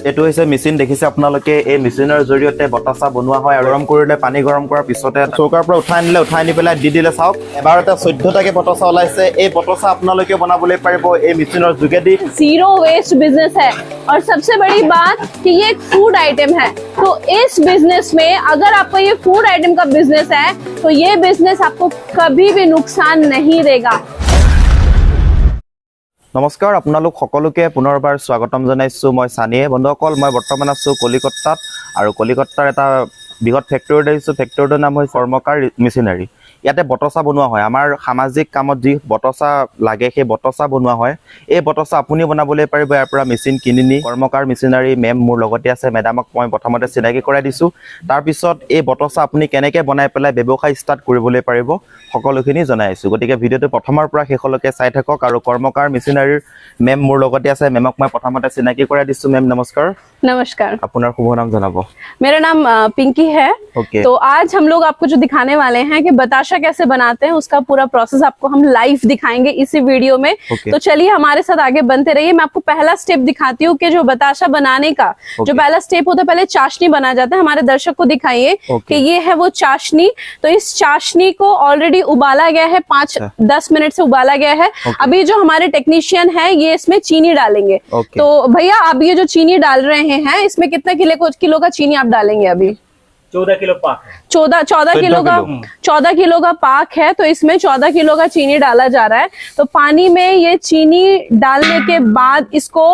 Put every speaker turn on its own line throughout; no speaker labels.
এইটো হৈছে মেচিন দেখিছে আপোনালোকে। এই মেচিনৰ জৰিয়তে বতাসা বনোৱা হয় আৰু গৰম কৰিলে পানী গৰম কৰাৰ পিছতে চৌকাৰ পৰা উঠাই আনিলে, উঠাই আনি পেলাই দি দিলে। চাওক এবাৰতে 14টাকে বতাসা ওলাইছে। এই বতাসা আপোনালোকে বনাবলৈ পাৰিব এই মেচিনৰ যোগেদি।
जीरो वेस्ट बिजनेस है और सबसे बड़ी बात कि ये एक फूड आइटम है। तो इस बिजनेस में अगर आपका ये फूड आइटम का बिजनेस है तो ये बिजनेस आपको कभी भी नुकसान नहीं देगा।
নমস্কাৰ, আপোনালোক সকলোকে পুনৰবাৰ স্বাগতম জনাইছো। মই সানিয়ে। বন্ধুসকল, মই বৰ্তমান আছো কলিকতাত আৰু কলিকতাৰ এটা বৃহৎ ফেক্টৰীত আহিছো। ফেক্টৰীটোৰ নাম হৈছে কৰ্মকাৰ মেচিনাৰী। ইয়াতে বতচা বনোৱা হয়। আমাৰ সামাজিক কামত যি বতচা লাগে সেই বতচা বনোৱা হয়। এই বতচা আপুনি বনাবলৈ পাৰিব ইয়াৰ পৰা মেচিন কিনি নি। কৰ্মকাৰ মেচিনাৰী মেম মোৰ লগতে আছে। মেডামক মই প্ৰথমতে চিনাকি কৰাই দিছো। তাৰপিছত এই বতচা আপুনি কেনেকৈ বনাই পেলাই ব্যৱসায় ষ্টাৰ্ট কৰিবলৈ পাৰিব সকলোখিনি জনাই আছো। গতিকে ভিডিঅ'টো প্ৰথমৰ পৰা শেষলৈকে চাই থাকক। আৰু কৰ্মকাৰ মেচিনাৰীৰ মেম মোৰ লগতে আছে। মেমক মই প্ৰথমতে চিনাকি কৰাই দিছো। মেম নমস্কাৰ।
नमस्कार।
আপোনাৰ শুভ নাম জনাব।
मेरा नाम पिंकी है।
ओके।
तो आज हम लोग आपको जो दिखाने वाले हैं कि बताशा कैसे बनाते हैं उसका पूरा प्रोसेस आपको हम लाइव दिखाएंगे इसी वीडियो में।
ओके।
तो चलिए हमारे साथ आगे बनते रहिए। मैं आपको पहला स्टेप दिखाती हूँ कि जो बताशा बनाने का जो पहला स्टेप होता है, पहले चाशनी बना जाता है। हमारे दर्शक को दिखाइए कि ये है वो चाशनी। तो इस चाशनी को ऑलरेडी उबाला गया है, 5-10 मिनट से उबाला गया है। अभी जो हमारे टेक्नीशियन है ये इसमें चीनी डालेंगे। तो भैया आप ये जो चीनी डाल रहे हैं इसमें कितना किलो का चीनी आप डालेंगे? अभी
14 किलो पाक है।
14 किलो का पाक है। तो इसमें 14 किलो का चीनी डाला जा रहा है। तो पानी में ये चीनी डालने के बाद इसको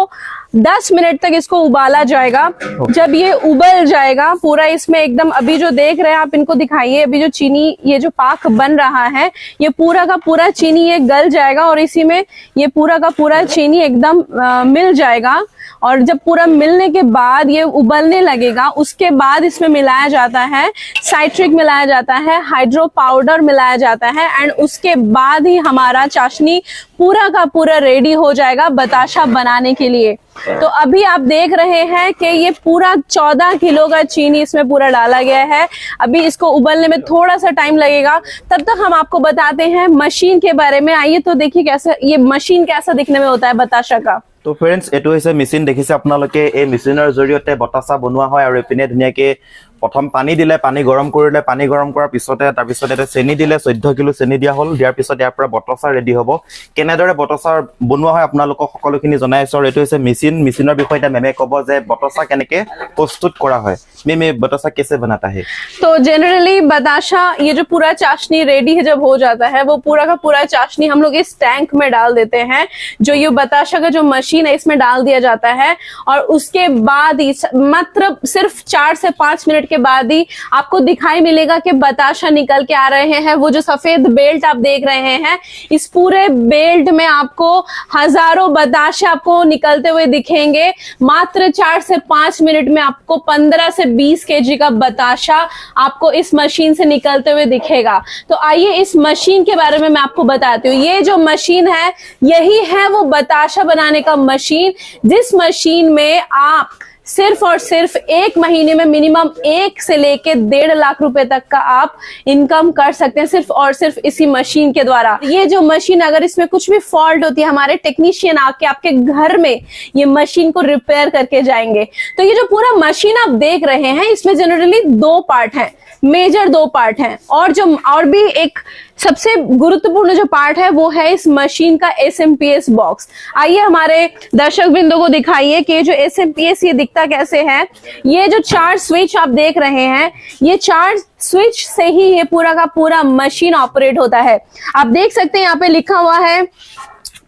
10 मिनट तक इसको उबाला जाएगा। जब ये उबल जाएगा पूरा, इसमें एकदम अभी जो देख रहे हैं आप इनको दिखाइए, अभी जो चीनी ये जो पाक बन रहा है ये पूरा का पूरा चीनी ये गल जाएगा और इसी में ये पूरा का पूरा चीनी एकदम मिल जाएगा। और जब पूरा मिलने के बाद ये उबलने लगेगा, उसके बाद इसमें मिलाया जाता है साइट्रिक, मिलाया जाता है हाइड्रो पाउडर, मिलाया जाता है एंड उसके बाद ही हमारा चाशनी पूरा का पूरा रेडी हो जाएगा बताशा बनाने के लिए। तो अभी आप देख रहे हैं कि ये पूरा 14 किलो का चीनी इसमें पूरा डाला गया है। अभी इसको उबलने में थोड़ा सा टाइम लगेगा। तब तक हम आपको बताते हैं मशीन के बारे में। आइए तो देखिए कैसा ये मशीन कैसा दिखने में होता है बताशा का।
তো ফ্ৰেণ্ডছ, এইটো হৈছে মেচিন দেখিছে আপোনালোকে। এই মেচিনৰ জৰিয়তে বতাসা বনোৱা হয় আৰু এইপিনে ধুনীয়াকৈ প্ৰথম পানী দিলে, পানী গৰম কৰিলে, পানী গৰম কৰাৰ পিছতে তাৰপিছত এটা চেনি দিলে, 14 কিলো চেনি দিয়া হ'ল। দিয়াৰ পিছত ইয়াৰ পৰা বতচা ৰেডি হ'ব। কেনেদৰে বতচা বনোৱা হয় আপোনালোকক সকলোখিনি জনাই আছো। আৰু এইটো হৈছে মেচিন। মেচিনৰ বিষয়ে এতিয়া মেমে ক'ব যে বতচা কেনেকৈ প্ৰস্তুত কৰা হয়। মেম ये बतासा कैसे बनाता है?
तो जनरली बताशा ये जो पूरा चाशनी रेडी है जब हो जाता है वो पूरा का पूरा चाशनी हम लोग इस टैंक में डाल देते हैं। जो ये बताशा का जो मशीन है इसमें डाल दिया जाता है और उसके बाद ही मात्र सिर्फ 4 से 5 मिनट के बाद ही आपको दिखाई मिलेगा कि बताशा निकल के आ रहे हैं। वो जो सफेद बेल्ट आप देख रहे हैं, इस पूरे बेल्ट में आपको हजारों बताशे आपको निकलते हुए दिखेंगे। मात्र 4 से 5 मिनट में आपको 15 से 20 केजी का बताशा आपको इस मशीन से निकलते हुए दिखेगा। तो आइए इस मशीन के बारे में मैं आपको बताती हूँ। ये जो मशीन है यही है वो बताशा बनाने का मशीन, जिस मशीन में आप सिर्फ और सिर्फ 1 महीने में मिनिमम 1 से लेके 1.5 लाख रुपए तक का आप इनकम कर सकते हैं सिर्फ और सिर्फ इसी मशीन के द्वारा। ये जो मशीन अगर इसमें कुछ भी फॉल्ट होती है, हमारे टेक्नीशियन आके आपके घर में ये मशीन को रिपेयर करके जाएंगे। तो ये जो पूरा मशीन आप देख रहे हैं इसमें जनरली 2 पार्ट हैं, मेजर 2 पार्ट हैं। और भी एक सबसे गुरुत्वपूर्ण जो पार्ट है वो है इस मशीन का SMPS बॉक्स। आइए हमारे दर्शक बिंदु को दिखाइए कि जो SMPS ये दिखता कैसे है। ये जो 4 स्विच आप देख रहे हैं, ये 4 स्विच से ही ये पूरा का पूरा मशीन ऑपरेट होता है। आप देख सकते हैं यहाँ पे लिखा हुआ है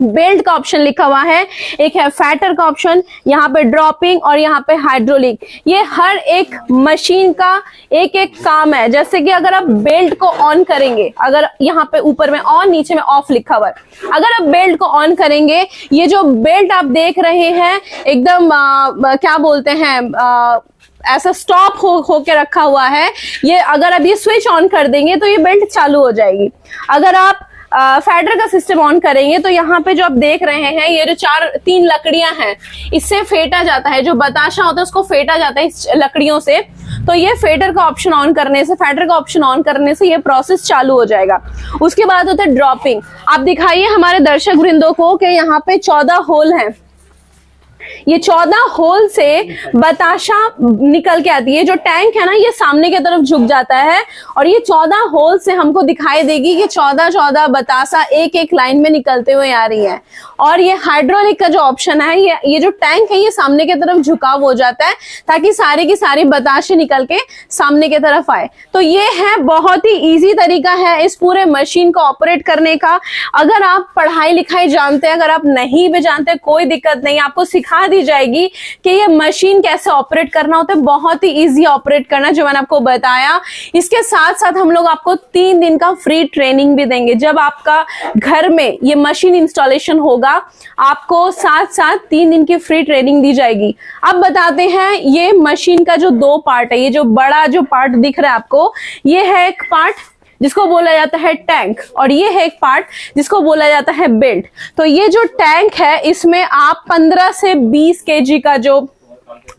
बेल्ट का ऑप्शन लिखा हुआ है, एक है फैटर का ऑप्शन, यहाँ पे ड्रॉपिंग और यहाँ पे हाइड्रोलिक। ये हर एक मशीन का एक एक काम है। जैसे कि अगर आप बेल्ट को ऑन करेंगे, अगर यहाँ पे ऊपर में ऑन, नीचे में ऑफ लिखा हुआ है, अगर आप बेल्ट को ऑन करेंगे, ये जो बेल्ट आप देख रहे हैं एकदम क्या बोलते हैं ऐसा स्टॉप होके रखा हुआ है। ये अगर आप ये स्विच ऑन कर देंगे तो ये बेल्ट चालू हो जाएगी। अगर आप फैडर का सिस्टम ऑन करेंगे तो यहाँ पे जो आप देख रहे हैं ये जो 3 लकड़ियां हैं इससे फेंटा जाता है, जो बताशा होता है उसको फेंटा जाता है इस लकड़ियों से। तो ये फेडर का ऑप्शन ऑन करने से, फैडर का ऑप्शन ऑन करने से ये प्रोसेस चालू हो जाएगा। उसके बाद होता है ड्रॉपिंग। आप दिखाइए हमारे दर्शक वृंदों को कि यहाँ पे 14 होल हैं। ये 14 होल से बताशा निकल के आती है। जो टैंक है ना ये सामने की तरफ झुक जाता है और ये 14 होल से हमको दिखाई देगी कि 14 बतासा एक एक लाइन में निकलते हुए आ रही है। और ये हाइड्रोलिक का जो ऑप्शन है, ये जो टैंक है ये सामने की तरफ झुकाव हो जाता है ताकि सारी की सारी बताशे निकल के सामने की तरफ आए। तो ये है बहुत ही इजी तरीका है इस पूरे मशीन को ऑपरेट करने का। अगर आप पढ़ाई लिखाई जानते हैं, अगर आप नहीं भी जानते कोई दिक्कत नहीं, आपको सिखा दी जाएगी कि ये मशीन कैसे ऑपरेट करना होता है। बहुत ही इजी ऑपरेट करना जो मैंने आपको बताया। इसके साथ साथ हम लोग आपको 3 दिन का फ्री ट्रेनिंग भी देंगे। जब आपका घर में ये मशीन इंस्टॉलेशन होगा आपको साथ साथ 3 दिन की फ्री ट्रेनिंग दी जाएगी। अब बताते हैं ये मशीन का जो 2 पार्ट है, ये जो बड़ा जो पार्ट दिख रहा है आपको, ये है एक पार्ट जिसको बोला जाता है टैंक और ये है एक पार्ट जिसको बोला जाता है बेल्ट। तो ये जो टैंक है इसमें आप 15 से 20 केजी का जो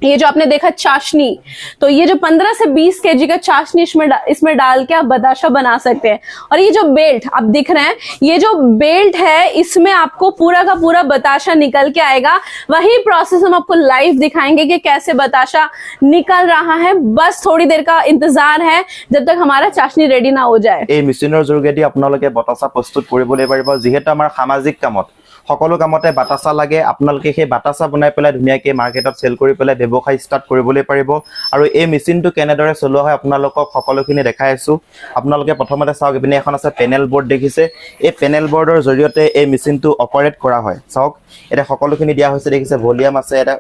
ये जो आपने देखा चाशनी, तो ये जो 15 से 20 केजी का चाशनी इसमें डाल के आप बताशा बना सकते हैं। और ये जो बेल्ट आप दिख रहे हैं, ये जो बेल्ट है इसमें आपको पूरा का पूरा बताशा निकल के आएगा। वही प्रोसेस हम आपको लाइव दिखाएंगे कि कैसे बताशा निकल रहा है। बस थोड़ी देर का इंतजार है जब तक हमारा चाशनी रेडी ना हो जाए।
এই মেচিনৰ যোগেদি আপোনালোকে বাতাসা প্ৰস্তুত কৰিবলৈ পাৰিব। যিহেতু আমাৰ সামাজিক কামত সকলো কামতে বাতাসা লাগে, আপোনালোকে সেই বাতাসা বনাই পেলাই ধুনীয়াকৈ মাৰ্কেটত চেল কৰি পেলাই ব্যৱসায় ষ্টাৰ্ট কৰিবলৈ পাৰিব। আৰু এই মেচিনটো কেনেদৰে চলোৱা হয় আপোনালোকক সকলোখিনি দেখাই আছো। আপোনালোকে প্ৰথমতে চাওক, ইপিনে এখন আছে পেনেল বৰ্ড দেখিছে। এই পেনেল বৰ্ডৰ জৰিয়তে এই মেচিনটো অপাৰেট কৰা হয়। চাওক এটা সকলোখিনি দিয়া হৈছে, দেখিছে ভলিউম আছে, এটা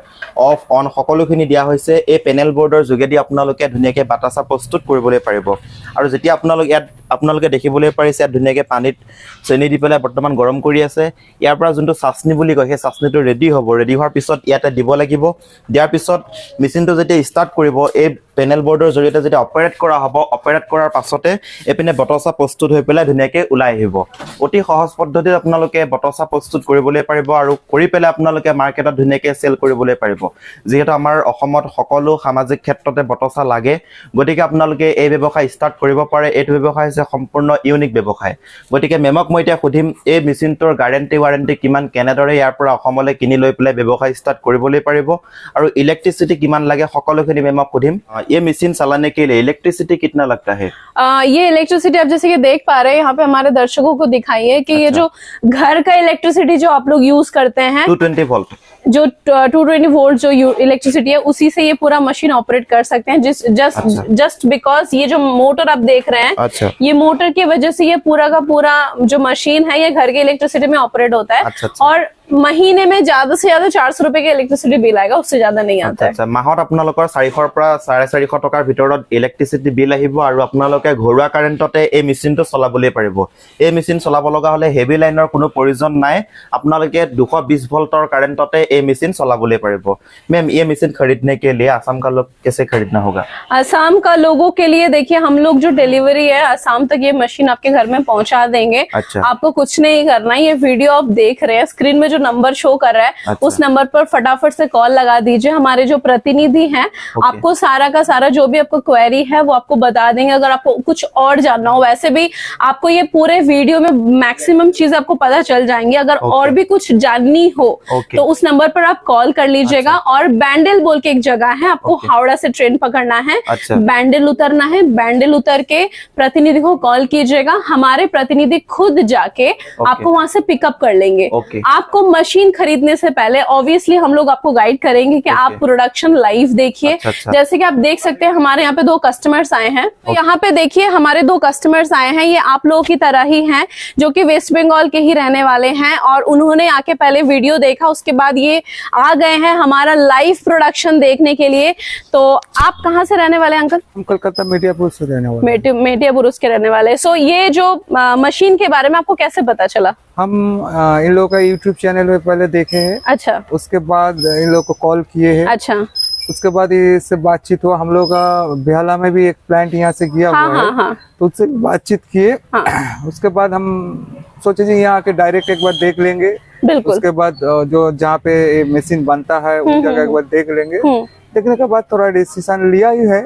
অফ অন সকলোখিনি দিয়া হৈছে। এই পেনেল বৰ্ডৰ যোগেদি আপোনালোকে ধুনীয়াকৈ বাতাসা প্ৰস্তুত কৰিবলৈ পাৰিব। আৰু যেতিয়া আপোনালোকে দেখিবলৈ পাৰিছে ইয়াত ধুনীয়াকৈ পানীত চেনি দি পেলাই বৰ্তমান গৰম কৰি আছে। ইয়াৰ পৰা যোনটো চাচনি বুলি কয় সেই চাচনিটো ৰেডি হ'ব। ৰেডি হোৱাৰ পিছত ইয়াতে দিব লাগিব। দিয়াৰ পিছত মেচিনটো যেতিয়া ষ্টাৰ্ট কৰিব এই পেনেল বৰ্ডৰ জৰিয়তে যেতিয়া অপাৰেট কৰা হ'ব, অপাৰেট কৰাৰ পাছতে এইপিনে বতচা প্ৰস্তুত হৈ পেলাই ধুনীয়াকৈ ওলাই আহিব। অতি সহজ পদ্ধতিত আপোনালোকে বতচা প্ৰস্তুত কৰিবলৈ পাৰিব আৰু কৰি পেলাই আপোনালোকে মাৰ্কেটত ধুনীয়াকৈ চেল কৰিবলৈ পাৰিব। যিহেতু আমাৰ অসমত সকলো সামাজিক ক্ষেত্ৰতে বতচা লাগে, গতিকে আপোনালোকে এই ব্যৱসায় ষ্টাৰ্ট কৰিব পাৰে। এইটো ব্যৱসায় হৈছে সম্পূৰ্ণ ইউনিক ব্যৱসায়। গতিকে মেমক মই এতিয়া সুধিম এই মেচিনটোৰ গ্যাৰেণ্টি ৱাৰেণ্টি কিমান, কেনেদৰে ইয়াৰ পৰা অসমলৈ কিনি লৈ পেলাই ব্যৱসায় ষ্টাৰ্ট কৰিবলৈ পাৰিব আৰু ইলেক্ট্ৰিচিটি কিমান লাগে সকলোখিনি মেমক সুধিম। ये मशीन चलाने के लिए इलेक्ट्रिसिटी कितना लगता है?
ये इलेक्ट्रिसिटी आप जैसे कि देख पा रहे हैं यहाँ पे हमारे दर्शकों को दिखाइए कि ये जो घर का इलेक्ट्रिसिटी जो आप लोग यूज करते हैं
220 वोल्ट,
जो 220 वोल्ट जो इलेक्ट्रिसिटी है उसी से ये पूरा मशीन ऑपरेट कर सकते हैं। जस्ट बिकॉज ये जो मोटर आप देख रहे हैं,
अच्छा,
ये मोटर की वजह से ये पूरा का पूरा जो मशीन है ये घर के इलेक्ट्रिसिटी में ऑपरेट होता है।
अच्छा, अच्छा।
और महीने में ज्यादा से ज्यादा 400 रुपए के इलेक्ट्रिसिटी बिल आएगा, उससे ज्यादा नहीं आता है।
अच्छा, माहत আপোনালোকৰ 400 পৰা 450 টকাৰ ভিতৰত ইলেক্ট্ৰিচিটি বিল আহিব আৰু আপোনালোকে ঘৰুৱা কাৰেণ্টতে এই মেচিনটো চলাবলৈ পাৰিব। এই মেচিন চলাব লগা হলে হেভি লাইনৰ কোনো প্ৰয়োজন নাই। আপোনালোকে 220 ভোল্টৰ কাৰেণ্টতে এই মেচিন চলাবলৈ পাৰিব। मैम ये मशीन खरीदने के लिए आसाम का लोग कैसे खरीदना होगा?
असम का लोगों के लिए देखिए हम लोग जो डिलीवरी है असम तक ये मशीन आपके घर में पहुंचा देंगे।
अच्छा।
आपको कुछ नहीं करना है, ये वीडियो आप देख रहे हैं स्क्रीन में जो नंबर शो कर रहा है,
अच्छा,
उस नंबर पर फटाफट से कॉल लगा दीजिए। हमारे जो प्रतिनिधि हैं आपको सारा का सारा जो भी आपको क्वेरी है वो आपको बता देंगे। अगर आपको कुछ और जानना हो, वैसे भी आपको ये पूरे वीडियो में मैक्सिमम चीज आपको पता चल जाएंगी। अगर और भी कुछ जाननी हो तो उस नंबर पर आप कॉल कर लीजिएगा। और बैंडल बोल के एक जगह है, आपको हावड़ा से ट्रेन पकड़ना है, बैंडल उतरना है। बैंडल उतर के प्रतिनिधि को कॉल कीजिएगा, हमारे प्रतिनिधि खुद जाके आपको वहां से पिकअप कर लेंगे। आपको मशीन खरीदने से पहले ऑब्वियसली हम लोग आपको गाइड करेंगे कि आप प्रोडक्शन लाइव देखिए। जैसे कि आप देख सकते हैं हमारे यहाँ पे 2 कस्टमर्स आए हैं। यहाँ पे देखिए हमारे 2 कस्टमर्स आए हैं, ये आप लोगों की तरह ही हैं जो कि वेस्ट बंगाल के ही रहने वाले हैं और उन्होंने आके पहले वीडियो देखा, उसके बाद ये आ गए हैं हमारा लाइव प्रोडक्शन देखने के लिए। तो आप कहाँ से रहने वाले हैं अंकल?
हम कोलकाता मेटियापुर से रहने वाले।
मेटियापुर के रहने वाले। सो ये जो मशीन के बारे में आपको कैसे पता चला?
हम इन लोगों का यूट्यूब चैनल में पहले देखे हैं।
अच्छा।
उसके बाद इन लोगों को कॉल किए हैं।
अच्छा।
उसके बाद इससे बातचीत हुआ। हम लोग का बेहला में भी एक प्लांट यहाँ से किया हुआ है।
हाँ।
तो उससे बातचीत किए। उसके बाद हम सोचे जी यहाँ आके डायरेक्ट एक बार देख लेंगे।
बिल्कुल।
उसके बाद जो जहाँ पे मशीन बनता है उस जगह एक बार देख लेंगे। देखने के बाद थोड़ा डिसीजन लिया ही है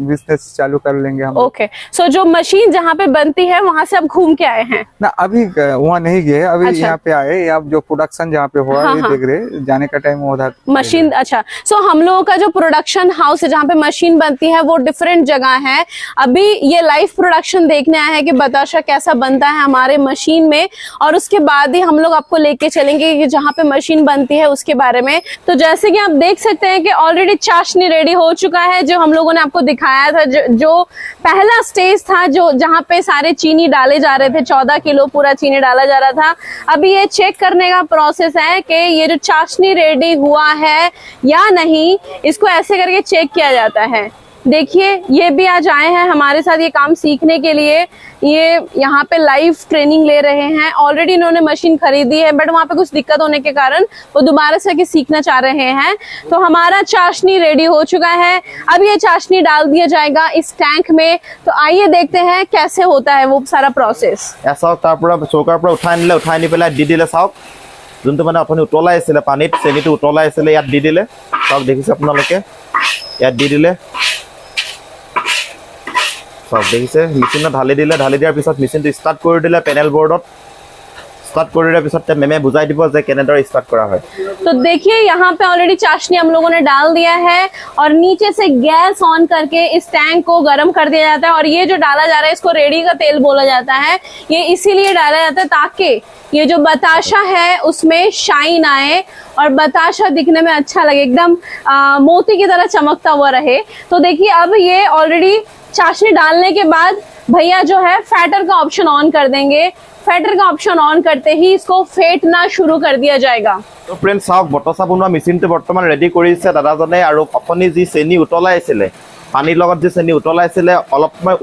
बिजनेस चालू कर लेंगे हम।
ओके, सो जो मशीन जहाँ पे बनती है वहां से आप घूम के आए हैं?
ना अभी वहाँ नहीं गए, अभी
अच्छा।
यहाँ पे आए। अब जो प्रोडक्शन जहाँ पे हुआ
हाँ,
ये
हाँ।
देख रहे, जाने का टाइम उधर
मशीन। अच्छा, सो हम लोगों का जो प्रोडक्शन हाउस है जहाँ पे मशीन बनती है वो डिफरेंट जगह है। अभी ये लाइव प्रोडक्शन देखने आया है कि बताशा कैसा बनता है हमारे मशीन में, और उसके बाद ही हम लोग आपको लेके चलेंगे कि जहाँ पे मशीन बनती है उसके बारे में। तो जैसे कि आप देख सकते हैं कि ऑलरेडी चाशनी रेडी हो चुका है, जो हम लोगों ने आपको दिखाया था। जो पहला स्टेज था जो जहाँ पे सारे चीनी डाले जा रहे थे, 14 किलो पूरा चीनी डाला जा रहा था। अभी ये चेक करने का प्रोसेस है कि ये जो चाशनी रेडी हुआ है या नहीं, इसको ऐसे करके चेक किया जाता है। देखिए, ये भी आज आए हैं हमारे साथ ये काम सीखने के लिए। ये यहाँ पे लाइव ट्रेनिंग ले रहे हैं। ऑलरेडी इन्होंने मशीन खरीदी है, बट वहाँ पे कुछ दिक्कत होने के कारण वो दोबारा से सीखना चाह रहे हैं। तो हमारा चाशनी रेडी हो चुका है। अब ये चाशनी डाल दिया जाएगा इस टैंक में। तो आइए देखते हैं कैसे होता है वो सारा प्रोसेस।
চাওক তাৰ পৰা চৌকাৰ পৰা উঠাই নি পেলাই দি দিলে। চাওক যোনটো মানে আপুনি উতলাই আছিলে পানীত, চেনিটো উতলাই আছিলে ইয়াত দি দিলে। চাওক দেখিছে আপোনালোকে, ইয়াত দি দিলে। চাওক দেখিছে, মেচিনত ঢালি দিলে। ঢালি দিয়াৰ পিছত মেচিনটো ষ্টাৰ্ট কৰি দিলে পেনেল বৰ্ডত। स्टार्ट कर दिया पिছত मेमे बुझाई দিব যে কেনেদৰে স্টাर्ट करा है।
तो देखिए, यहाँ पे ऑलरेडी चाशनी हम लोगों ने डाल दिया है और नीचे से गैस ऑन करके इस टैंक को गर्म कर दिया जाता है। और ये जो डाला जा रहा है इसको रेडी का तेल बोला जाता है। ये इसीलिए डाला जाता है ताकि ये जो बताशा है उसमें शाइन आए और बताशा दिखने में अच्छा लगे, एकदम मोती की तरह चमकता हुआ रहे। तो देखिए, अब ये ऑलरेडी चाशनी डालने के बाद भैया जो है फैटर का ऑप्शन ऑन कर देंगे। फैटर का ऑप्शन ऑन करते ही इसको फेंटना शुरू कर दिया जाएगा।
तो फ्रेंड চাওক, বটচা বনোৱা মেচিনটো বৰ্তমান ৰেডি কৰিছে দাদাজনে। আৰু আপুনি যি চেনি উতলাইছিলে, পানীৰ লগত যি চেনি উতলাইছিলে, অলপ সময়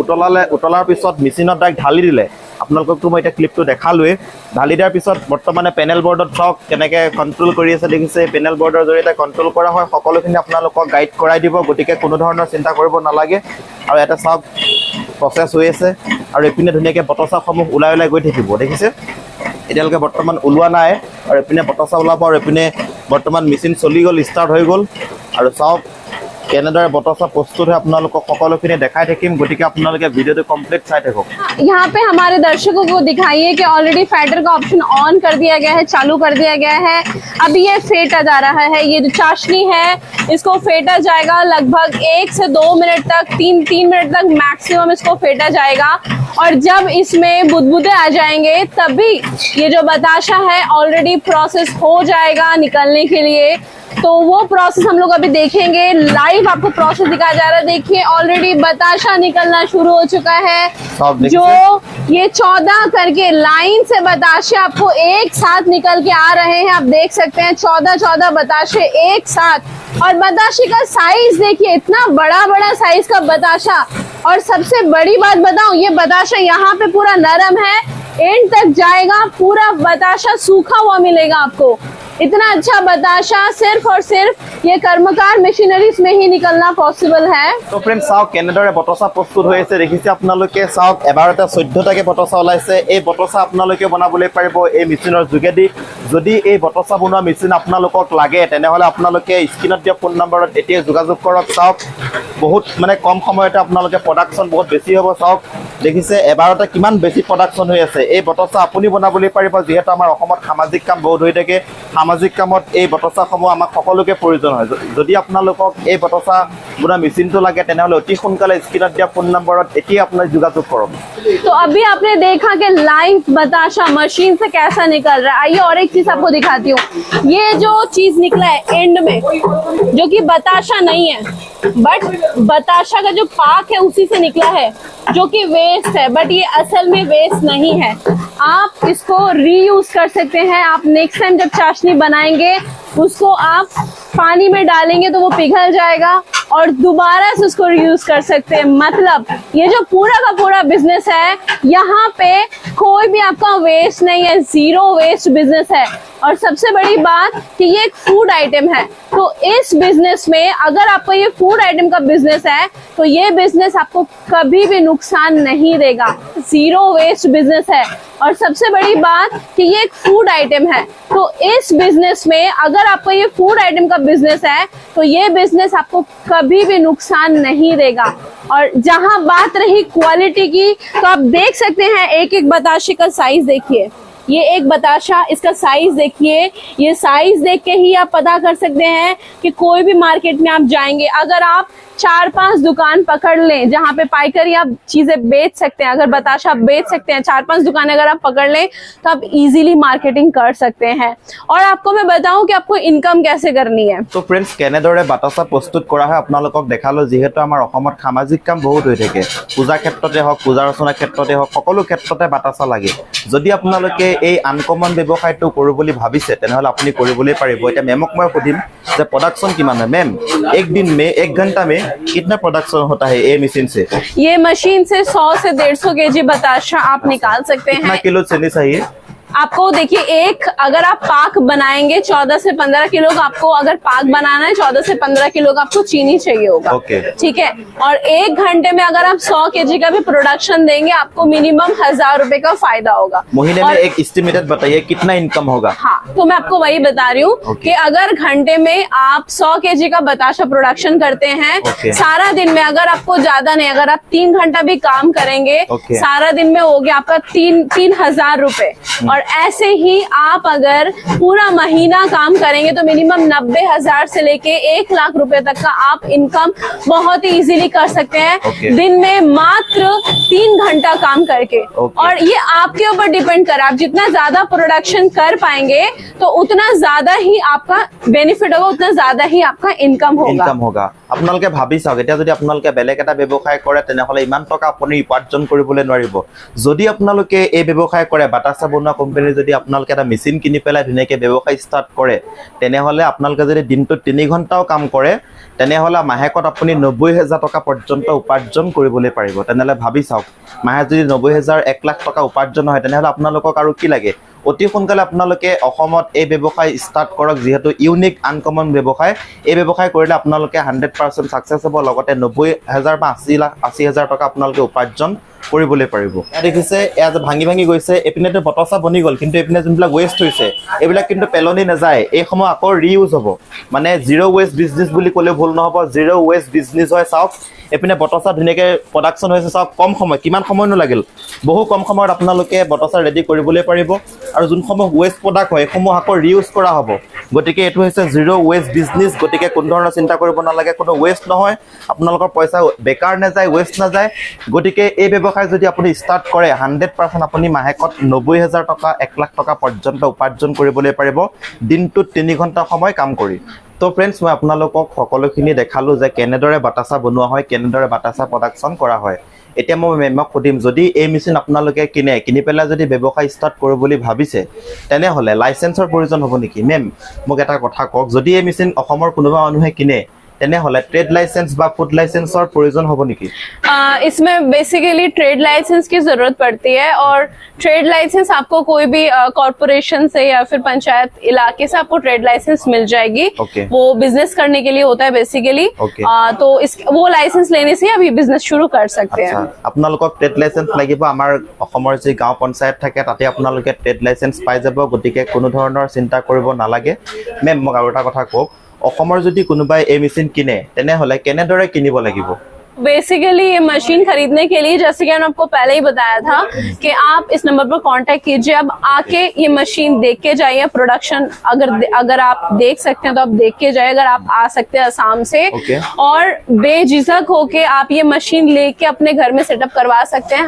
উতলাৰ পিছত মেচিনত ডাইৰেক্ট ঢালি দিলে। আপোনালোককতো মই এতিয়া ক্লিপটো দেখালোৱে। ঢালি দিয়াৰ পিছত বৰ্তমানে পেনেল বৰ্ডত চাওক কেনেকৈ কণ্ট্ৰল কৰি আছে। দেখিছে, পেনেল বৰ্ডৰ জৰিয়তে কণ্ট্ৰল কৰা হয়। সকলোখিনি আপোনালোকক গাইড কৰাই দিব, গতিকে কোনো ধৰণৰ চিন্তা কৰিব নালাগে। আৰু এটা চাওক প্ৰচেছ হৈ আছে আৰু এইপিনে ধুনীয়াকৈ বটচাসমূহ ওলাই গৈ থাকিব। দেখিছে, এতিয়ালৈকে বৰ্তমান ওলোৱা নাই আৰু এইপিনে বটচা ওলাব আৰু এইপিনে বৰ্তমান মেচিন চলি গ'ল, ষ্টাৰ্ট হৈ গ'ল। আৰু চাওক কেনেদৰে বটচা প্ৰস্তুত হয় আপোনালোকক সকলোখিনি দেখাই থাকিম, গতিকে আপোনালোকে ভিডিঅ'টো কমপ্লিট চাই থাকক।
यहाँ पे हमारे दर्शकों को दिखाइए कि ऑलरेडी फैटर का ऑप्शन ऑन कर दिया गया है, चालू कर दिया गया है। अब ये फेंटा जा रहा है। ये जो चाशनी है इसको फेंटा जाएगा लगभग 1 से 2 मिनट तक, 3 मिनट तक मैक्सिमम इसको फेंटा जाएगा। और जब इसमें बुदबुदे आ जाएंगे तभी ये जो बताशा है ऑलरेडी प्रोसेस हो जाएगा निकलने के लिए। तो वो प्रोसेस हम लोग अभी देखेंगे। लाइव आपको प्रोसेस दिखाया जा रहा है। देखिए, ऑलरेडी बताशा निकलना शुरू हो चुका है। जो ये 14 करके लाइन से बताशे आपको एक साथ निकल के आ रहे हैं। आप देख सकते हैं 14 बताशे एक साथ। और बताशे का साइज देखिए, इतना बड़ा साइज का बताशा। और सबसे बड़ी बात बताऊं, ये बताशा यहाँ पे पूरा नरम है, एंड तक जाएगा, पूरा बताशा सूखा हुआ मिलेगा आपको। इतना अच्छा बताशा सिर्फ और सिर्फ ये कर्मकार मशीनरीज में ही निकलना पॉसिबल है।
তো ফ্ৰেণ্ড চাওক কেনেদৰে বটচা প্ৰস্তুত হৈ আছে। দেখিছে আপোনালোকে, চাওক এবাৰতে 14টাকে বটচা ওলাইছে। এই বটচা আপোনালোকে বনাবলৈ পাৰিব এই মেচিনৰ যোগেদি। যদি এই বটচা বনোৱা মেচিন আপোনালোকক লাগে তেনেহ'লে আপোনালোকে স্ক্ৰীনত দিয়া ফোন নম্বৰত এতিয়া যোগাযোগ কৰক। চাওক বহুত মানে কম সময়তে আপোনালোকে প্ৰডাকশ্যন বহুত বেছি হ'ব। চাওক দেখিছে এবাৰতে কিমান বেছি প্ৰডাকশ্যন হৈ আছে। এই বটচা আপুনি বনাবলৈ পাৰিব, যিহেতু আমাৰ অসমত সামাজিক কাম বহুত হৈ থাকে। সামাজিক কামত এই বটচাসমূহ আমাক সকলোকে প্ৰয়োজন হয়। যদি আপোনালোকক এই বটচা বনোৱা মেচিনটো লাগে তেনেহ'লে অতি সোনকালে স্ক্ৰীনত দিয়া ফোন নম্বৰত এতিয়া আপোনাৰ যোগাযোগ কৰক।
तो अभी आपने देखा कि लाइव बताशा मशीन से कैसा निकल रहा है। आइए और एक चीज आपको दिखाती हूँ। ये जो चीज निकला है एंड में, जो कि बताशा नहीं है, बट बताशा का जो पाक है उसी से निकला है, जो कि वेस्ट है, बट ये असल में वेस्ट नहीं है। आप इसको रीयूज कर सकते हैं। आप नेक्स्ट टाइम जब चाशनी बनाएंगे उसको आप पानी में डालेंगे तो वो पिघल जाएगा और दोबारा से उसको रीयूज कर सकते हैं। मतलब ये जो पूरा का पूरा बिजनेस है, यहाँ पे कोई भी आपका वेस्ट नहीं है, 0 वेस्ट बिजनेस है। और सबसे बड़ी बात कि ये एक फूड आइटम है, तो इस बिजनेस में अगर आपका ये फूड आइटम का बिजनेस है तो ये बिजनेस आपको कभी भी नुकसान नहीं देगा। 0 वेस्ट बिजनेस है। और सबसे बड़ी बात कि ये एक फूड आइटम है, तो इस बिजनेस में अगर आपका ये फूड आइटम का बिजनेस है तो ये बिजनेस आपको कभी भी नुकसान नहीं देगा। और जहां बात रही क्वालिटी की, तो आप देख सकते हैं एक एक बताशे का साइज देखिए। ये एक बताशा, इसका साइज देखिए। ये साइज देख के ही आप पता कर सकते हैं कि कोई भी मार्केट में आप जाएंगे, अगर आप 4-5 दुकान पकड़ लें जहां पे पाइकारी आप चीजें बेच सकते हैं, अगर बताशा आप बेच सकते हैं, 4-5 दुकानें अगर आप पकड़ लें तो आप इजीली मार्केटिंग कर सकते हैं। और आपको मैं बताऊं कि आपको इनकम कैसे करनी है।
तो फ्रेंड्स, केनेदरे बातासा प्रस्तुत करा है আপোনালোকক দেখালো। যেহেতু আমাৰ অসমত সামাজিক কাম বহুত হৈ থাকে, পূজা ক্ষেত্ৰতে হওক, পূজা ৰচনা ক্ষেত্ৰতে হওক, সকলো ক্ষেত্ৰতে বাতাসা লাগে। যদি আপোনালোকে এই আনকমন ব্যৱসায়টো কৰো বুলি ভাবিছে তেনেহলে আপুনি কৰিবলৈ পাৰিব। এতিয়া মেমক মই সুধিম যে प्रोडक्शन किमान है। मैम, एक दिन में 1 घंटा में कितना प्रोडक्शन होता है ये मशीन से?
ये मशीन से 100 से 150 केजी बताशा आप निकाल सकते
कितना
हैं।
किलो चीनी चाहिए?
आपको देखिए, एक अगर आप पाक बनाएंगे 14 से 15 किलो का, आपको अगर पाक बनाना है 14 से 15 किलो का आपको चीनी चाहिए होगा।
ओके।
ठीक है। और 1 घंटे में अगर आप 100 केजी का भी प्रोडक्शन देंगे आपको मिनिमम 1000 रुपए का फायदा होगा।
महीने में एक एस्टिमेटेड बताइए कितना इनकम होगा?
हाँ, तो मैं आपको वही बता रही हूँ कि अगर घंटे में आप 100 केजी का बताशा प्रोडक्शन करते हैं, सारा दिन में अगर आपको ज्यादा नहीं, अगर आप 3 घंटा भी काम करेंगे, सारा दिन में हो गया आपका 3,000 रुपए। और ऐसे ही आप अगर पूरा महीना काम करेंगे तो मिनिमम 90,000 से लेके 1 लाख रुपए तक का आप इनकम बहुत ही इजीली कर सकते हैं, दिन में मात्र 3 घंटा काम करके। और ये आपके ऊपर डिपेंड कर, आप जितना ज्यादा प्रोडक्शन कर पाएंगे तो उतना ज्यादा ही आपका बेनिफिट होगा, उतना ज्यादा ही आपका इनकम होगा।
আপোনালোকে ভাবি চাওক, এতিয়া যদি আপোনালোকে বেলেগ এটা ব্যৱসায় কৰে তেনেহলে ইমান টকা আপুনি উপাৰ্জন কৰিবলৈ নোৱাৰিব। যদি আপোনালোকে এই ব্যৱসায় কৰে, বাতাসা বনোৱা কোম্পানী যদি আপোনালোকে এটা মেচিন কিনি পেলাই ধুনীয়াকৈ ব্যৱসায় ষ্টাৰ্ট কৰে, তেনেহলে আপোনালোকে যদি দিনটোত 3 ঘণ্টাও কাম কৰে তেনেহলে মাহেকত আপুনি 90,000 টকা পৰ্যন্ত উপাৰ্জন কৰিবলৈ পাৰিব। তেনেহলে ভাবি চাওক, মাহে যদি 90,000 1 লাখ টকা উপাৰ্জন হয় তেনেহলে আপোনালোকক আৰু কি লাগে? অতি সোনকালে আপোনালোকে অসমত এই ব্যৱসায় ষ্টাৰ্ট কৰক, যিহেতু ইউনিক আনকমন ব্যৱসায়। এই ব্যৱসায় কৰিলে আপোনালোকে 100% ছাকচেছ হ'ব, লগতে 90,000 বা 80,000 টকা আপোনালোকে উপাৰ্জন কৰিবলৈ পাৰিব। দেখিছে এয়া যে ভাঙি ভাঙি গৈছে, এপিনেতো বটচা বনি গ'ল, কিন্তু এপিনে যোনবিলাক ৱেষ্ট হৈছে এইবিলাক কিন্তু পেলনি নাযায়, এইসমূহ আকৌ ৰিইউজ হ'ব। মানে জিৰ' ৱেষ্ট বিজনেছ বুলি ক'লেও ভুল নহ'ব, জিৰ' ৱেষ্ট বিজনেছ হয়। চাওক, এপিনে বটচা ধুনীয়াকৈ প্ৰডাকশ্যন হৈছে। চাওক, কম সময়, কিমান সময়নো লাগিল, বহু কম সময়ত আপোনালোকে বটচা ৰেডি কৰিবলৈ পাৰিব। আৰু যোনসমূহ ৱেষ্ট প্ৰডাক্ট হয় এইসমূহ আকৌ ৰিইউজ কৰা হ'ব। গতিকে এইটো হৈছে জিৰ' ৱেষ্ট বিজনেছ। গতিকে কোনো ধৰণৰ চিন্তা কৰিব নালাগে, কোনো ৱেষ্ট নহয়, আপোনালোকৰ পইচা বেকাৰ নাযায়, ৱেষ্ট নাযায়। গতিকে এই ব্যৱসায় যদি আপুনি ষ্টাৰ্ট কৰে 100% আপুনি মাহেকত 90,000 টকা 1 লাখ টকা পৰ্যন্ত উপাৰ্জন কৰিবলৈ পাৰিব, দিনটোত 3 ঘণ্টা সময় কাম কৰি। তো ফ্ৰেণ্ডছ, মই আপোনালোকক সকলোখিনি দেখালোঁ যে কেনেদৰে বাতাসা বনোৱা হয়, কেনেদৰে বাতাসা প্ৰডাকশ্যন কৰা হয়। এতিয়া মই মেমক সুধিম, যদি এই মেচিন আপোনালোকে কিনি পেলাই যদি ব্যৱসায় ষ্টাৰ্ট কৰোঁ বুলি ভাবিছে তেনেহ'লে লাইচেন্সৰ প্ৰয়োজন হ'ব নেকি? মেম, মোক এটা কথা কওক, যদি এই মেচিন অসমৰ কোনোবা মানুহে কিনে তেনেহ'লে ট্ৰেড লাইসেंस বা ফুড লাইসেंसৰ प्रयोजन हो নেকি?
इसमें बेसिकली ट्रेड लाइसेंस की जरूरत पड़ती है, और ट्रेड लाइसेंस आपको कोई भी कॉर्पोरेशन से या फिर पंचायत इलाके से आपको ट्रेड लाइसेंस मिल जाएगी। वो बिजनेस करने के लिए होता है बेसिकली। तो वो लाइसेंस लेने से अभी बिजनेस शुरू कर सकते हैं।
আপোনালোকক ট্ৰেড লাইসেंस লাগিব। আমাৰ অসমৰ যে গাঁও পঞ্চায়ত থাকে তাতে আপোনালোকে ট্ৰেড লাইসেंस পাই যাব, গতিকে কোনো ধৰণৰ চিন্তা কৰিব নালাগে। মেম, মোক আৰু এটা কথা কওক, অসমৰ যদি কোনোবাই এই মেচিন কিনে তেনেহ'লে কেনেদৰে কিনিব লাগিব?
बेसिकली ये मशीन खरीदने के लिए, जैसे कि मैंने आपको पहले ही बताया था कि आप इस नंबर पर कांटेक्ट कीजिए, अब आके ये मशीन देख के जाइए। प्रोडक्शन अगर आप देख सकते हैं तो आप देख के जाइए, अगर आप आ सकते हैं आसाम से, और बेझिझक होके आप ये मशीन लेके अपने घर में सेटअप करवा सकते हैं।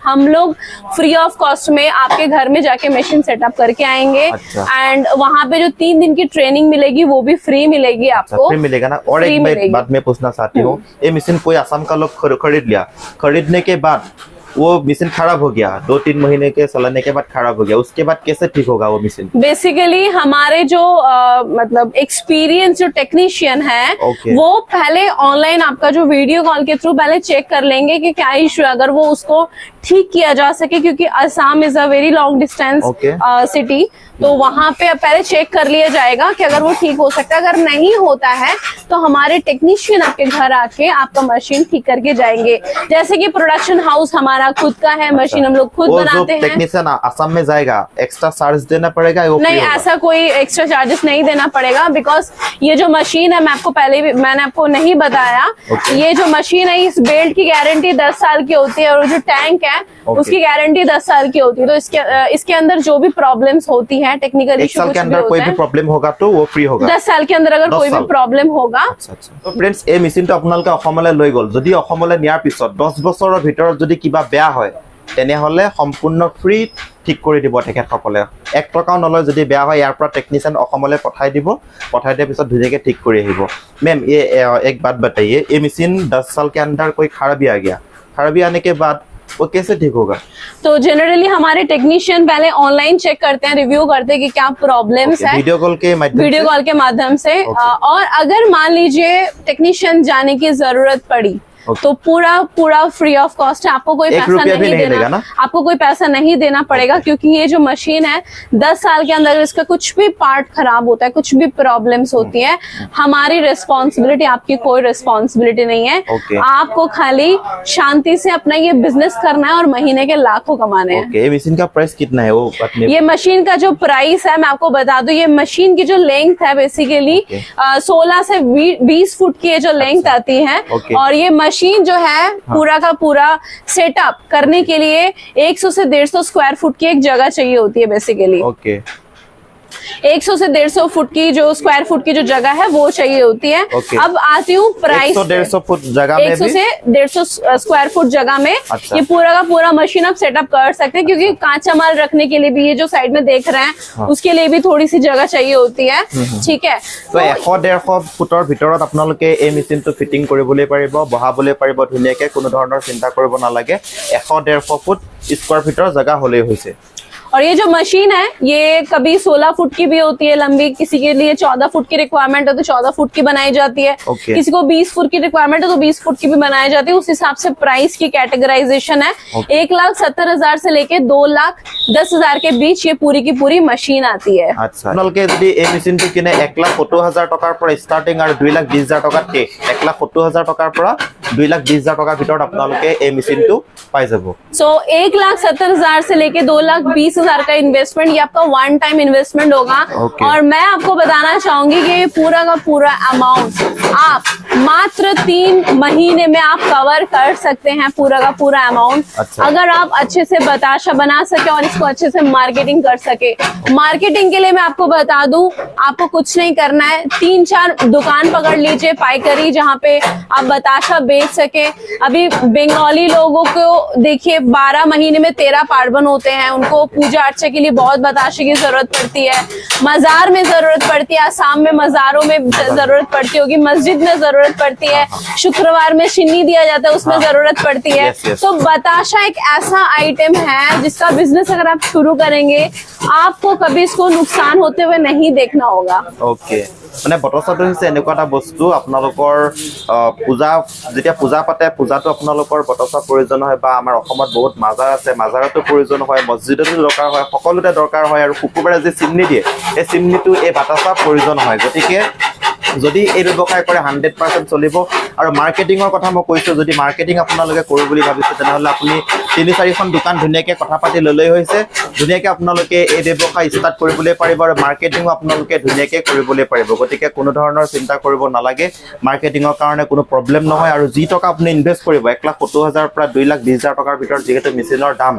हम लोग फ्री ऑफ कॉस्ट में आपके घर में जाके मशीन सेटअप करके आएंगे। एंड वहाँ पे जो 3 दिन की ट्रेनिंग मिलेगी वो भी फ्री मिलेगी आपको।
फ्री मिलेगा ना? और एक बात मैं पूछना चाहती हूँ, ये मशीन कोई असम का लोग खरीद लिया, खरीदने के बाद वो मशीन खराब हो गया, 2-3 महीने के चलाने के बाद खराब हो गया, उसके बाद कैसे ठीक होगा वो मशीन? बेसिकली
हमारे जो मतलब एक्सपीरियंस जो टेक्नीशियन है वो पहले ऑनलाइन आपका जो वीडियो कॉल के थ्रू पहले चेक कर लेंगे कि क्या इशू है, अगर वो उसको ठीक किया जा सके, क्योंकि Assam is a very long distance city. तो वहां पे पहले चेक कर लिया जाएगा कि अगर वो ठीक हो सकता है। अगर नहीं होता है तो हमारे टेक्नीशियन आपके घर आके आपका मशीन ठीक करके जाएंगे। जैसे कि प्रोडक्शन हाउस हमारा खुद का है, मशीन हम लोग खुद
वो जो
बनाते हैं।
टेक्नीशियन असम में जाएगा एक्स्ट्रा चार्ज देना पड़ेगा? वो
नहीं,
free होगा?
ऐसा कोई एक्स्ट्रा चार्जेस नहीं देना पड़ेगा, बिकॉज ये जो मशीन है मैं आपको पहले भी मैंने आपको नहीं बताया।
Okay.
ये जो मशीन है इस बेल्ट की गारंटी 10 साल की होती है और जो टैंक है
Okay.
उसकी गारंटी 10 साल की होती है। तो इसके अंदर जो भी प्रॉब्लम्स होती है, टेक्निकल
एक
इशू
साल
कुछ
के
भी
अंदर कोई
होता
भी
है,
प्रॉब्लम होगा तो वो फ्री होगा?
10 साल के अंदर अगर
10
कोई भी
साल।
प्रॉब्लम होगा।
আচ্ছা আচ্ছা। তো ফ্ৰেণ্ডছ, এই মেচিনটো আপোনালোকে অসমলৈ লৈ গ'ল, যদি অসমলৈ নিয়াৰ পিছত 10 বছৰৰ ভিতৰত যদি কিবা বেয়া হয় তেনেহ'লে সম্পূৰ্ণ ফ্ৰী ঠিক কৰি দিব তেখেতসকলে। 1 টকাও নলয়। যদি বেয়া হয় ইয়াৰ পৰা টেকনিচিয়ান অসমলৈ পঠাই দিব, পঠাই দিয়াৰ পিছত ধুনীয়াকৈ ঠিক কৰি আহিব। मैम ये एक बात बताइए, ये मशीन 10 साल के अंदर कोई खराबी आ गया, खराबी आने के बाद वो कैसे ठीक होगा?
तो जनरली हमारे टेक्नीशियन पहले ऑनलाइन चेक करते हैं, रिव्यू करते हैं कि क्या प्रॉब्लम्स है
वीडियो कॉल के माध्यम
वीडियो
से?
कॉल के माध्यम से।
Okay.
और अगर मान लीजिए टेक्नीशियन जाने की जरूरत पड़ी
Okay.
तो पूरा फ्री ऑफ कॉस्ट है, आपको कोई
1
पैसा
रुपया भी
नहीं
नहीं देगा
देना,
ना?
आपको कोई पैसा नहीं देना पड़ेगा। क्योंकि ये जो मशीन है 10 साल के अंदर इसका कुछ भी पार्ट खराब होता है, कुछ भी प्रॉब्लम्स होती है, हमारी रिस्पॉन्सिबिलिटी, आपकी कोई रिस्पॉन्सिबिलिटी नहीं है।
Okay.
आपको खाली शांति से अपना ये बिजनेस करना है और महीने के लाखों कमाने हैं।
ओके, ये मशीन का प्राइस कितना है वो बात में?
ये मशीन का जो प्राइस है मैं आपको बता दूं, ये मशीन की जो लेंथ है बेसिकली
Okay.
16 से 20 फुट की ये जो लेंथ आती है।
Okay.
और ये मशीन जो है पूरा का पूरा सेटअप करने के लिए 100 से 150 स्क्वायर फुट की एक जगह चाहिए होती है बेसिकली।
ओके
100 से 150 फुट की जो स्क्वायर फुट की जो जगह है वो चाहिए होती है।
Okay.
अब आती हूँ प्राइस।
100-150 फुट जगह में
100
भी?
से 150 स्क्वायर फुट जगह में
अच्छा।
ये पूरा का पूरा मशीन आप सेटअप कर सकते हैं। क्योंकि कांचा माल रखने के लिए भी ये जो साइड में देख रहे हैं
हाँ।
उसके लिए भी थोड़ी सी जगह चाहिए होती है। ठीक है,
তো 100-150 ফুটৰ ভিতৰত আপোনালোকে এই মেচিনটো ফিটিং কৰিবলৈ পাৰিব, বহাবলৈ পাৰিব ধুনীয়াকৈ, কোনো ধৰণৰ চিন্তা কৰিব নালাগে। 100-150 ফুট স্কোয়াৰ ফিটৰ জেগা হ'লেই হৈছে।
और ये जो मशीन है ये कभी 16 फुट की भी होती है लंबी, किसी के लिए 14 फुट की रिक्वायरमेंट है तो 14 फुट की बनाई जाती है।
Okay.
किसी को 20 फुट की रिक्वायरमेंट है तो 20 फुट की भी बनाई जाती है। उस हिसाब से प्राइस की कैटेगराइजेशन है।
Okay.
1,70,000 से लेके 2,10,000 के बीच ये पूरी की पूरी मशीन आती है।
আচ্ছা, আপোনালোকে যদি এই মেচিনটো কিনে 1,70,000 টকাৰ পৰা ষ্টাৰ্টিং আৰু 2,20,000 টকাত শেষ, 1,70,000 টকাৰ পৰা 2,20,000 টকাৰ ভিতৰত আপোনালোকে এই মেচিনটো পাই যাব।
सो 1,70,000 से लेके 2,20,000 का इन्वेस्टमेंट, ये आपका वन टाइम इन्वेस्टमेंट होगा।
Okay.
और मैं आपको बताना चाहूंगी कि ये पूरा का पूरा अमाउंट आप मात्र 3 महीने में आप कवर कर सकते हैं, पूरा का पूरा अमाउंट।
अच्छा।
अगर आप अच्छे से बताशा बना सके और इसको अच्छे से मार्केटिंग कर सके। मार्केटिंग के लिए मैं आपको बता दूं, आपको कुछ नहीं करना है, 3-4 दुकान पकड़ लीजिए पाइकरी, जहाँ पे आप बताशा बेच सके। अभी बंगाली लोगों को देखिए 12 महीने में 13 पार्वन होते हैं, उनको पूजा अर्चा के लिए बहुत बताशे की जरूरत पड़ती है, मजार में जरूरत पड़ती है, आसाम में मजारों में जरूरत पड़ती होगी, मस्जिद में जरूरत पड़ती है, शुक्रवार में शिन्नी दिया जाता है उसमें जरूरत पड़ती है।
Yes, yes.
तो बताशा एक ऐसा आइटम है जिसका बिजनेस अगर आप शुरू करेंगे आपको कभी इसको नुकसान होते हुए नहीं देखना होगा।
ओके, মানে বটচাটো হৈছে এনেকুৱা এটা বস্তু, আপোনালোকৰ পূজা যেতিয়া পূজা পাতে, পূজাটো আপোনালোকৰ বটচা প্ৰয়োজন হয়, বা আমাৰ অসমত বহুত মাজাৰ আছে, মাজাৰতো প্ৰয়োজন হয়, মছজিদতো দৰকাৰ হয়, সকলোতে দৰকাৰ হয়। আৰু শুকুৰবাৰে যে চিমনি দিয়ে, এই চিমনিটো এই বাটাচা প্ৰয়োজন হয়। গতিকে যদি এই ব্যৱসায় কৰে 100% চলিব। আৰু মাৰ্কেটিঙৰ কথা মই কৈছোঁ, যদি মাৰ্কেটিং আপোনালোকে কৰোঁ বুলি ভাবিছে তেনেহ'লে আপুনি 3-4খন দোকান ধুনীয়াকৈ কথা পাতি ল'লেই হৈছে, ধুনীয়াকৈ আপোনালোকে এই ব্যৱসায় ষ্টাৰ্ট কৰিবলৈ পাৰিব আৰু মাৰ্কেটিঙো আপোনালোকে ধুনীয়াকৈ কৰিবলৈ পাৰিব। গতিকে কোনো ধৰণৰ চিন্তা কৰিব নালাগে, মাৰ্কেটিঙৰ কাৰণে কোনো প্ৰব্লেম নহয়। আৰু যি টকা আপুনি ইনভেষ্ট কৰিব, 1,70,000 পৰা 2,20,000 টকাৰ ভিতৰত যিহেতু মেচিনৰ দাম,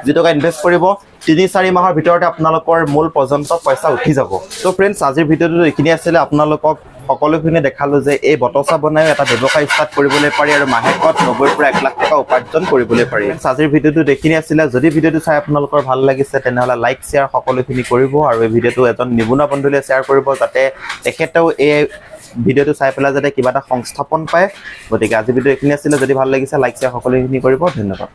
যি টকা ইনভেষ্ট কৰিব 3-4 মাহৰ ভিতৰতে আপোনালোকৰ মূল পৰ্যন্ত পইচা উঠি যাব। তো ফ্ৰেণ্ডছ, আজিৰ ভিডিঅ'টো এইখিনি আছিলে, আপোনালোকক সকলোখিনি দেখালো যে এই বটচা বনায়ো এটা ব্যৱসায় ষ্টাৰ্ট কৰিবলৈ পাৰি আৰু মাহেকত 90,000 পৰা 1,00,000 টকা উপাৰ্জন কৰিবলৈ পাৰি। আজিৰ ভিডিঅ'টো এইখিনি আছিলে। যদি ভিডিঅ'টো চাই আপোনালোকৰ ভাল লাগিছে তেনেহ'লে লাইক শ্বেয়াৰ সকলোখিনি কৰিব আৰু এই ভিডিঅ'টো এজন নিবনুৱা বন্ধুলৈ শ্বেয়াৰ কৰিব, যাতে তেখেতেও এই ভিডিঅ'টো চাই পেলাই যাতে কিবা এটা সংস্থাপন পায়। গতিকে আজি ভিডিঅ' এইখিনি আছিলে। যদি ভাল লাগিছে লাইক শ্বেয়াৰ সকলোখিনি কৰিব। ধন্যবাদ।